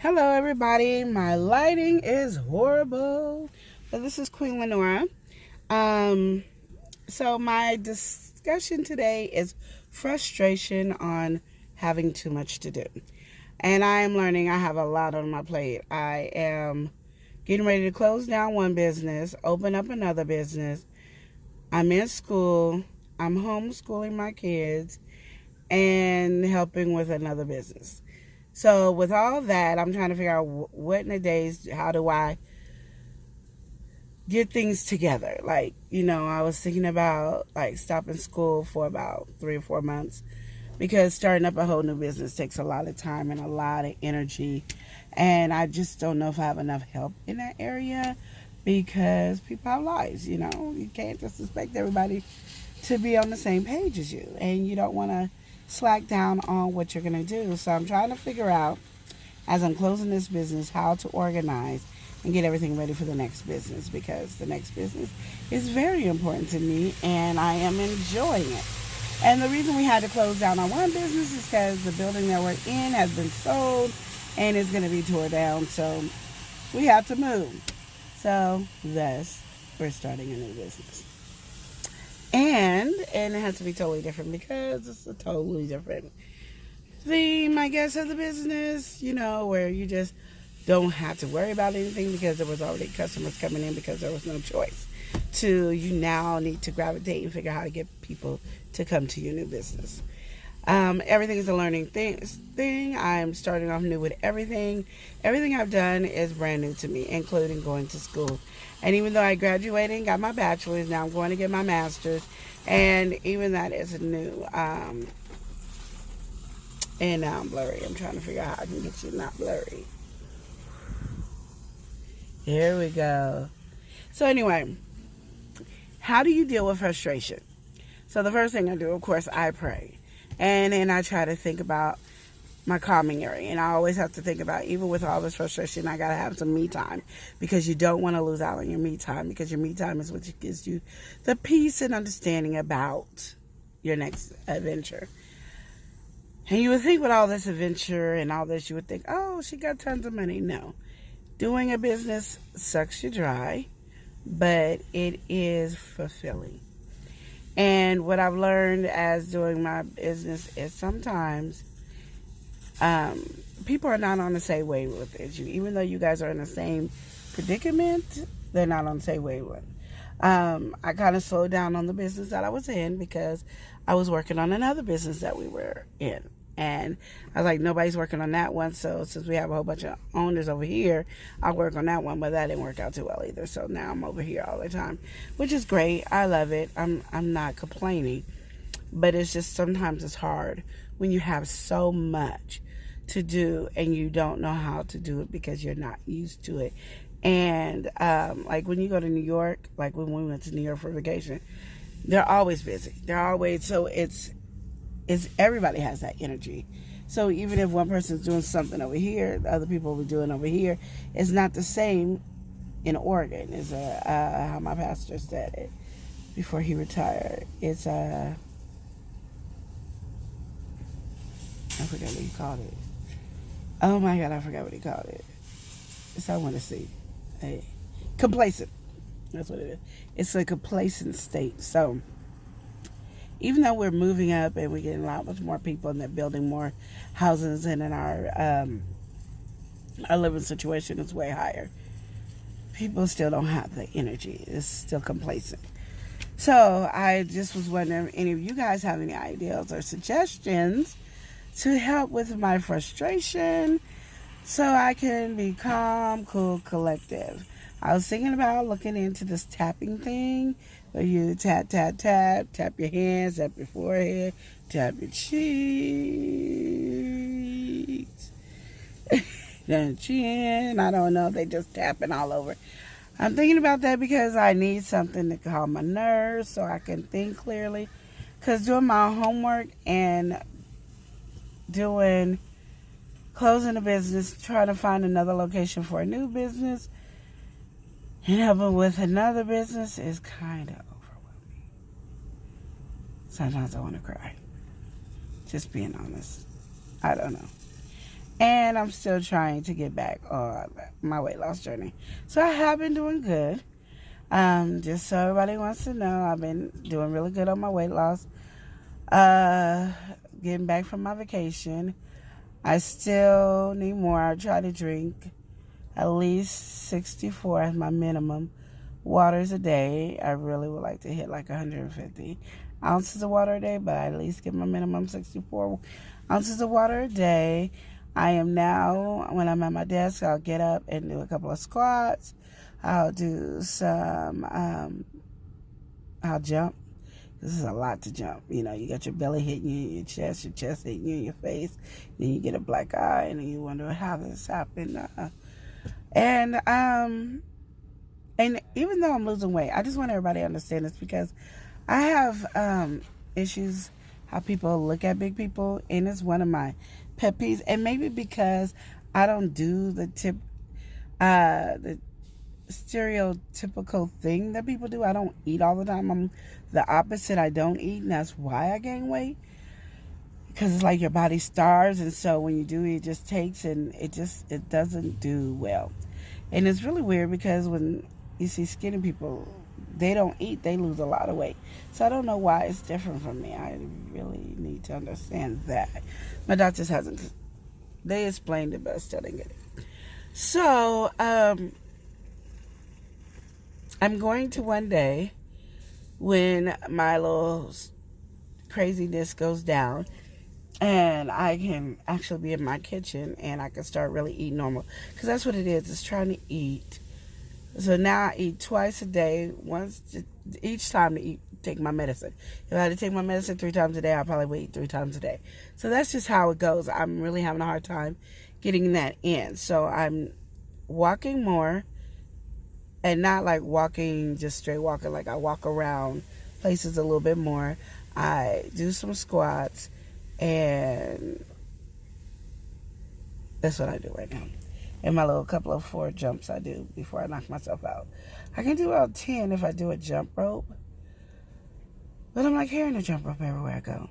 Hello, everybody. My lighting is horrible. But this is Queen Lenora. Um, so my discussion today is frustration on having too much to do. And I am learning I have a lot on my plate. I am getting ready to close down one business, open up another business. I'm in school. I'm homeschooling my kids and helping with another business. So with all that, I'm trying to figure out what in the days, how do I get things together? I was thinking about stopping school for about 3 or 4 months because starting up a whole new business takes a lot of time and a lot of energy. And I just don't know if I have enough help in that area because people have lives, You can't just expect everybody to be on the same page as you. And you don't want to slack down on what you're going to do. So I'm trying to figure out, as I'm closing this business, how to organize and get everything ready for the next business, because the next business is very important to me and I am enjoying it. And the reason we had to close down on one business is because the building that we're in has been sold and is going to be torn down. So we have to move. So thus, we're starting a new business. And it has to be totally different because it's a totally different theme, I guess, of the business, where you just don't have to worry about anything because there was already customers coming in because there was no choice. You now need to gravitate and figure out how to get people to come to your new business. Everything is a learning thing. I'm starting off new with everything. Everything I've done is brand new to me, including going to school. And even though I graduated and got my bachelor's, now I'm going to get my master's. And even that is new. And now I'm blurry. I'm trying to figure out how I can get you not blurry. Here we go. So anyway, how do you deal with frustration? So the first thing I do, of course, I pray. And then I try to think about my calming area. And I always have to think about, even with all this frustration, I got to have some me time, because you don't want to lose out on your me time, because your me time is what gives you the peace and understanding about your next adventure. And you would think with all this adventure and all this, you would think, oh, she got tons of money. No. Doing a business sucks you dry, but it is fulfilling. And what I've learned as doing my business is sometimes people are not on the same wavelength as you. Even though you guys are in the same predicament, they're not on the same wavelength. I kind of slowed down on the business that I was in because I was working on another business that we were in. And I was like, nobody's working on that one. So since we have a whole bunch of owners over here, I'll work on that one. But that didn't work out too well either. So now I'm over here all the time, which is great. I love it. I'm not complaining. But it's just sometimes it's hard when you have so much to do and you don't know how to do it because you're not used to it. And like when you go to New York, like when we went to New York for vacation, they're always busy. They're always, so it's everybody has that energy. So even if one person's doing something over here, the other people will be doing over here. It's not the same in Oregon. Is how my pastor said it before he retired. It's I forgot what he called it. Oh my God, I forgot what he called it. It's I want to see. Hey, complacent. That's what it is. It's a complacent state. So even though we're moving up and we're getting a lot much more people and they're building more houses, and in our living situation is way higher, people still don't have the energy. It's still complacent. So I just was wondering if any of you guys have any ideas or suggestions to help with my frustration so I can be calm, cool, collective. I was thinking about looking into this tapping thing where you tap, tap, tap, tap your hands, tap your forehead, tap your cheeks, then chin. I don't know, they just tapping all over. I'm thinking about that because I need something to calm my nerves so I can think clearly. Because doing my homework and closing a business, trying to find another location for a new business, and helping with another business is kind of overwhelming. Sometimes I want to cry. Just being honest. I don't know. And I'm still trying to get back on my weight loss journey. So I have been doing good. Just so everybody wants to know, I've been doing really good on my weight loss. Getting back from my vacation. I still need more. I try to drink at least 64 as my minimum waters a day. I really would like to hit like 150 ounces of water a day, but I at least get my minimum 64 ounces of water a day. I am now, when I'm at my desk, I'll get up and do a couple of squats. I'll do some, I'll jump. This is a lot to jump. You know, you got your belly hitting you in your chest hitting you in your face. Then you get a black eye and then you wonder how this happened. And even though I'm losing weight, I just want everybody to understand this because I have issues how people look at big people, and it's one of my pet peeves. And maybe because I don't do the stereotypical thing that people do. I don't eat all the time. I'm the opposite. I don't eat, and that's why I gain weight. Because it's like your body starves, and so when you do eat, it just takes, and it doesn't do well. And it's really weird because when you see skinny people, they don't eat, they lose a lot of weight. So I don't know why it's different from me. I really need to understand that. My doctors hasn't. They explained it, but I still didn't get it. So, I'm going to one day when my little craziness goes down and I can actually be in my kitchen and I can start really eating normal. Because that's what it is. It's trying to eat. So now I eat twice a day, each time to take my medicine. If I had to take my medicine 3 times a day, I probably would eat 3 times a day. So that's just how it goes. I'm really having a hard time getting that in. So I'm walking more. And not like walking, just straight walking, like I walk around places a little bit more. I do some squats, and that's what I do right now. And my little couple of 4 jumps I do before I knock myself out. I can do about 10 if I do a jump rope. But I'm like carrying a jump rope everywhere I go.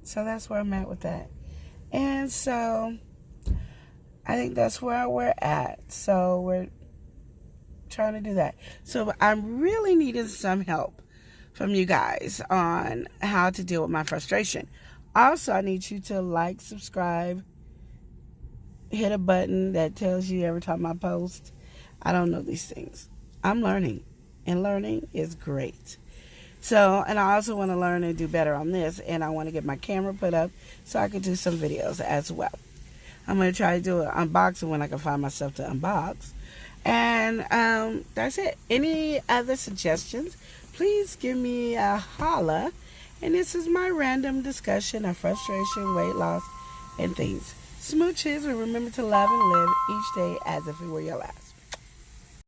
So that's where I'm at with that. And so I think that's where we're at. So we're trying to do that. So I'm really needing some help from you guys on how to deal with my frustration. Also, I need you to like, subscribe, hit a button that tells you every time I post. I don't know these things. I'm learning, and learning is great. So, and I also want to learn and do better on this, and I want to get my camera put up so I can do some videos as well. I'm going to try to do an unboxing when I can find myself to unbox. And that's it. Any other suggestions, please give me a holla. And this is my random discussion of frustration, weight loss, and things. Smooches, and remember to love and live each day as if it were your last.